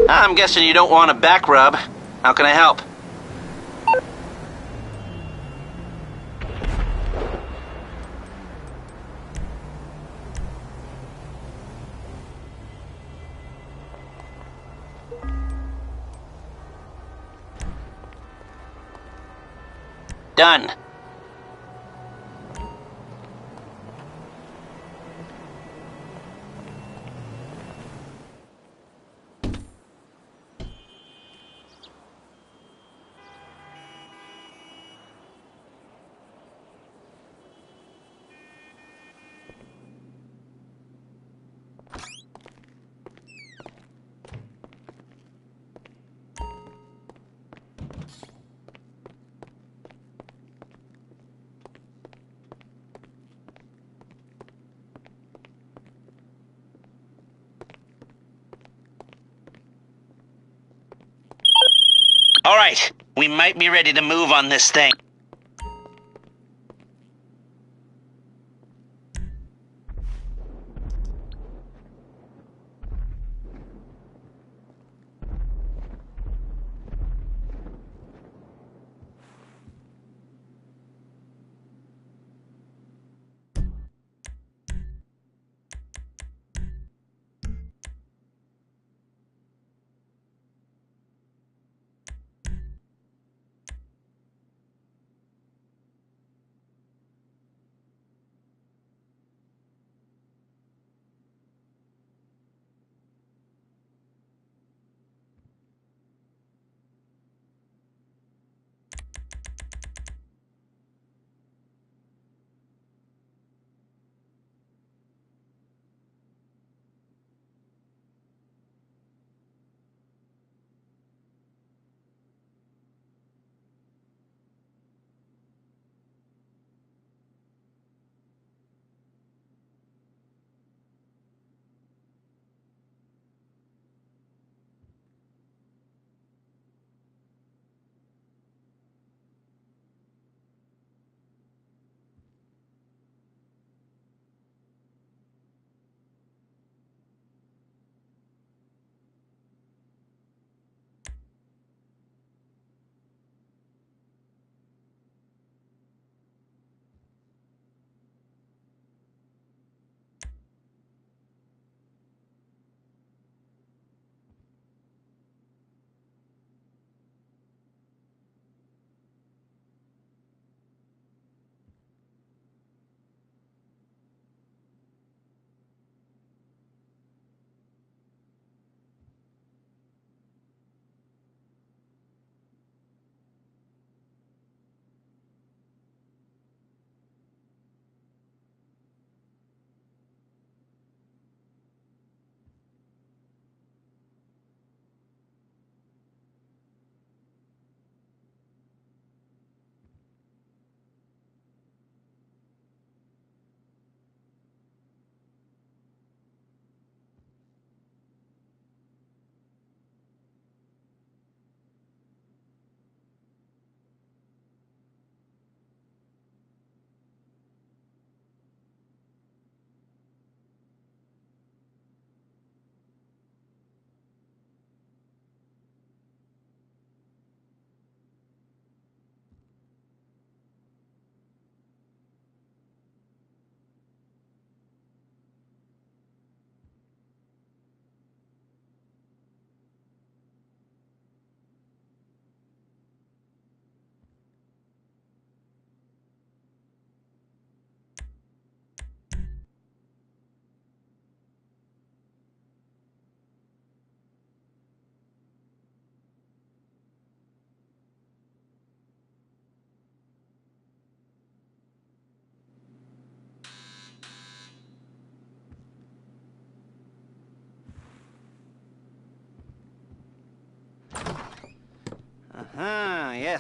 I'm guessing you don't want a back rub. How can I help? Done. All right, we might be ready to move on this thing.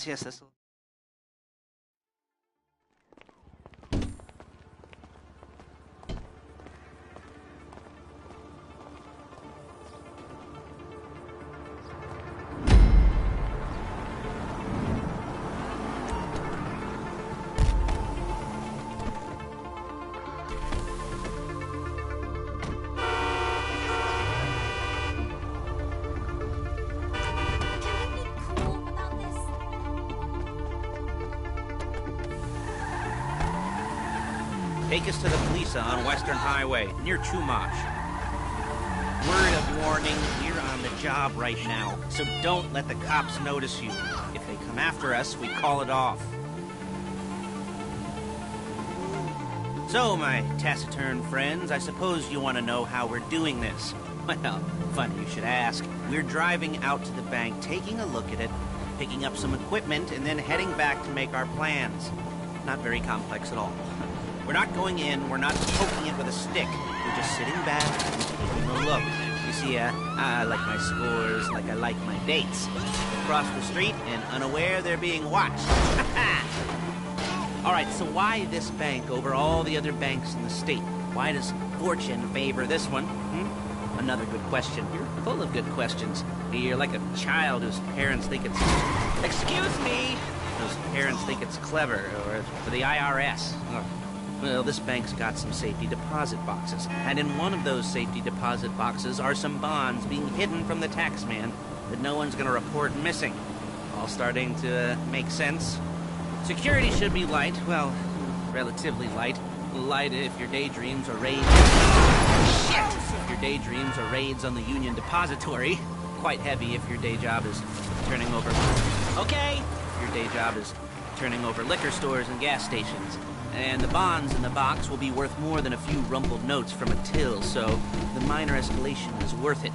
Yes, this will... Take us to the police on Western Highway, near Chumash. Word of warning, we're on the job right now, so don't let the cops notice you. If they come after us, we call it off. So, my taciturn friends, I suppose you want to know how we're doing this. Well, funny you should ask. We're driving out to the bank, taking a look at it, picking up some equipment, and then heading back to make our plans. Not very complex at all. We're not going in, we're not poking it with a stick. We're just sitting back and taking a look. You see, I like my scores like I like my dates. Across the street and unaware they're being watched. All right, so why this bank over all the other banks in the state? Why does fortune favor this one? Another good question. You're full of good questions. You're like a child whose parents think it's... Excuse me! Whose parents think it's clever, or for the IRS. Well, this bank's got some safety deposit boxes, and in one of those safety deposit boxes are some bonds being hidden from the tax man that no one's gonna report missing. All starting to make sense. Security should be light, well, relatively light. Light if your daydreams are raids. Shit! If your daydreams are raids on the Union Depository. Quite heavy if your day job is turning over... Okay! If your day job is turning over liquor stores and gas stations. And the bonds in the box will be worth more than a few rumpled notes from a till, so the minor escalation is worth it,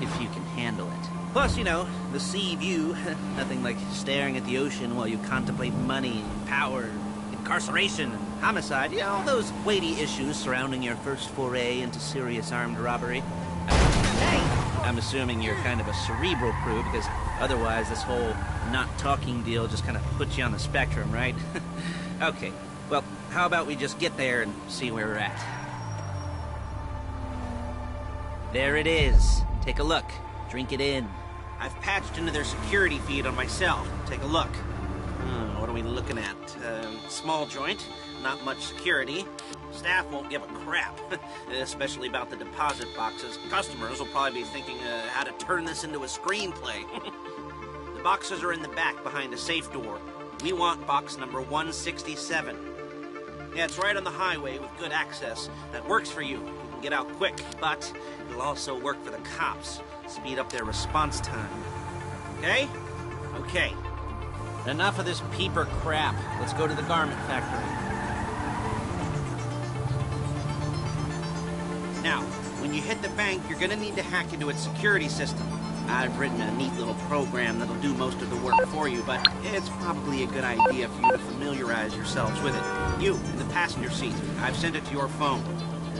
if you can handle it. Plus, you know, the sea view, nothing like staring at the ocean while you contemplate money, power, incarceration, and homicide, you know, all those weighty issues surrounding your first foray into serious armed robbery. Hey! I'm assuming you're kind of a cerebral crew, because otherwise this whole not talking deal just kind of puts you on the spectrum, right? Okay. Well, how about we just get there and see where we're at? There it is. Take a look. Drink it in. I've patched into their security feed on my cell. Take a look. What are we looking at? Small joint. Not much security. Staff won't give a crap, especially about the deposit boxes. Customers will probably be thinking how to turn this into a screenplay. The boxes are in the back behind a safe door. We want box number 167. Yeah, it's right on the highway with good access. That works for you. You can get out quick, but it'll also work for the cops. Speed up their response time. Okay? Okay. Enough of this peeper crap. Let's go to the garment factory. Now, when you hit the bank, you're gonna need to hack into its security system. I've written a neat little program that'll do most of the work for you, but it's probably a good idea for you to familiarize yourselves with it. You, in the passenger seat, I've sent it to your phone.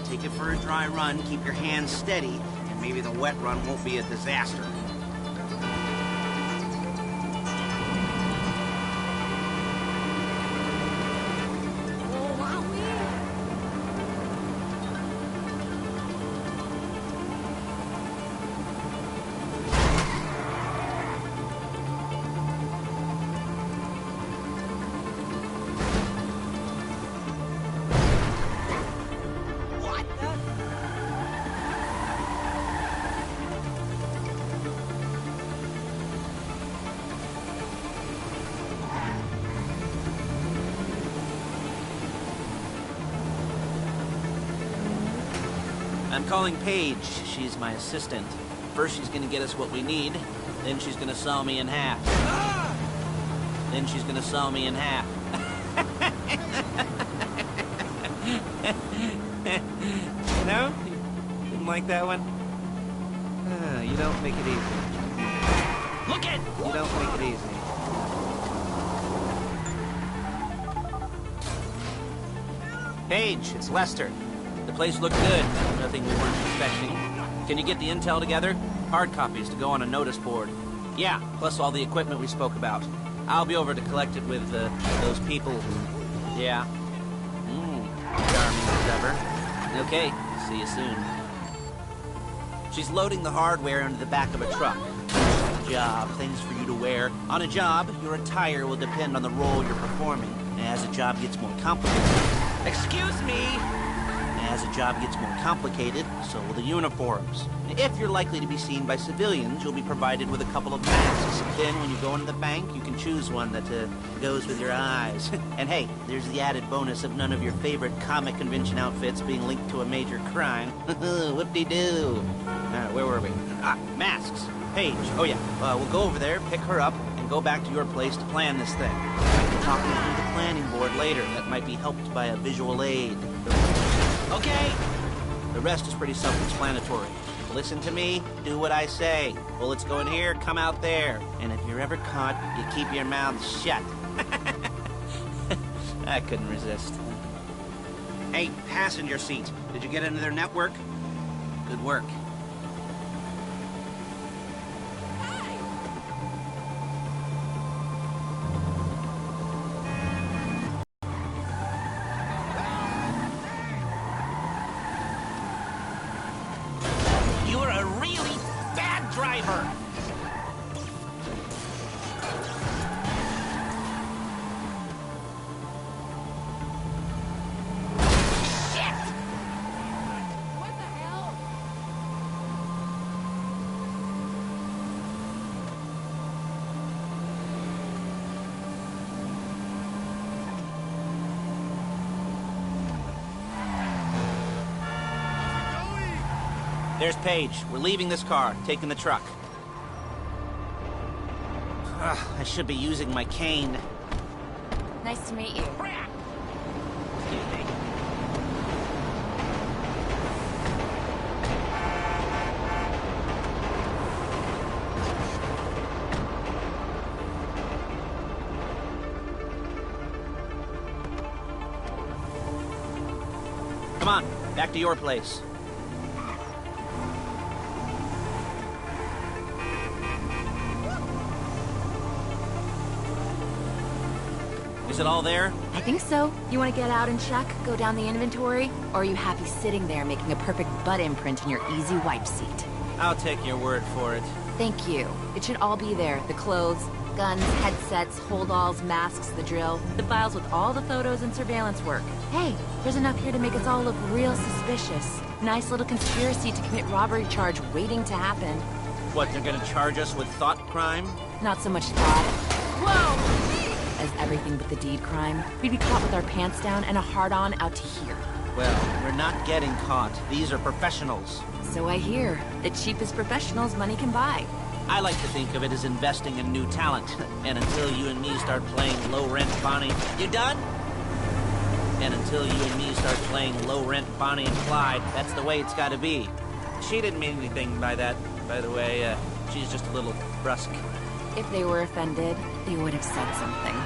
Take it for a dry run, keep your hands steady, and maybe the wet run won't be a disaster. I'm calling Paige. She's my assistant. First she's gonna get us what we need, then she's gonna saw me in half. Then she's gonna saw me in half. You know? You didn't like that one? You don't make it easy. Look it! You don't make it easy. Paige, it's Lester. The place looked good. Nothing we weren't expecting. Can you get the intel together? Hard copies to go on a notice board. Yeah, plus all the equipment we spoke about. I'll be over to collect it with those people who... Yeah. Charming as ever. Okay, see you soon. She's loading the hardware into the back of a truck. Job, things for you to wear. On a job, your attire will depend on the role you're performing. As the job gets more complicated... Excuse me! As the job gets more complicated, so will the uniforms. If you're likely to be seen by civilians, you'll be provided with a couple of masks. Then when you go into the bank, you can choose one that goes with your eyes. And hey, there's the added bonus of none of your favorite comic convention outfits being linked to a major crime. Whoop-de-doo. Where were we? Masks. Paige. Oh yeah, we'll go over there, pick her up, and go back to your place to plan this thing. We're talking to the planning board later. That might be helped by a visual aid. Okay. The rest is pretty self-explanatory. Listen to me, do what I say. Bullets go in here, come out there. And if you're ever caught, you keep your mouth shut. I couldn't resist. Hey, passenger seat. Did you get into their network? Good work. You're a really bad driver. What the hell? There's Paige. We're leaving this car, taking the truck. I should be using my cane. Nice to meet you. Excuse me. Come on, back to your place. Is it all there? I think so. You want to get out and check? Go down the inventory? Or are you happy sitting there making a perfect butt imprint in your easy wipe seat? I'll take your word for it. Thank you. It should all be there. The clothes, guns, headsets, holdalls, masks, the drill. The files with all the photos and surveillance work. Hey, there's enough here to make us all look real suspicious. Nice little conspiracy to commit robbery charge waiting to happen. What, they're gonna charge us with thought crime? Not so much thought. Whoa! As everything but the deed crime. We'd be caught with our pants down and a hard-on out to here. Well, we're not getting caught. These are professionals. So I hear. The cheapest professionals money can buy. I like to think of it as investing in new talent. And until you and me start playing low-rent Bonnie... You done? And until you and me start playing low-rent Bonnie and Clyde, that's the way it's gotta be. She didn't mean anything by that, by the way. She's just a little brusque. If they were offended, they would have said something.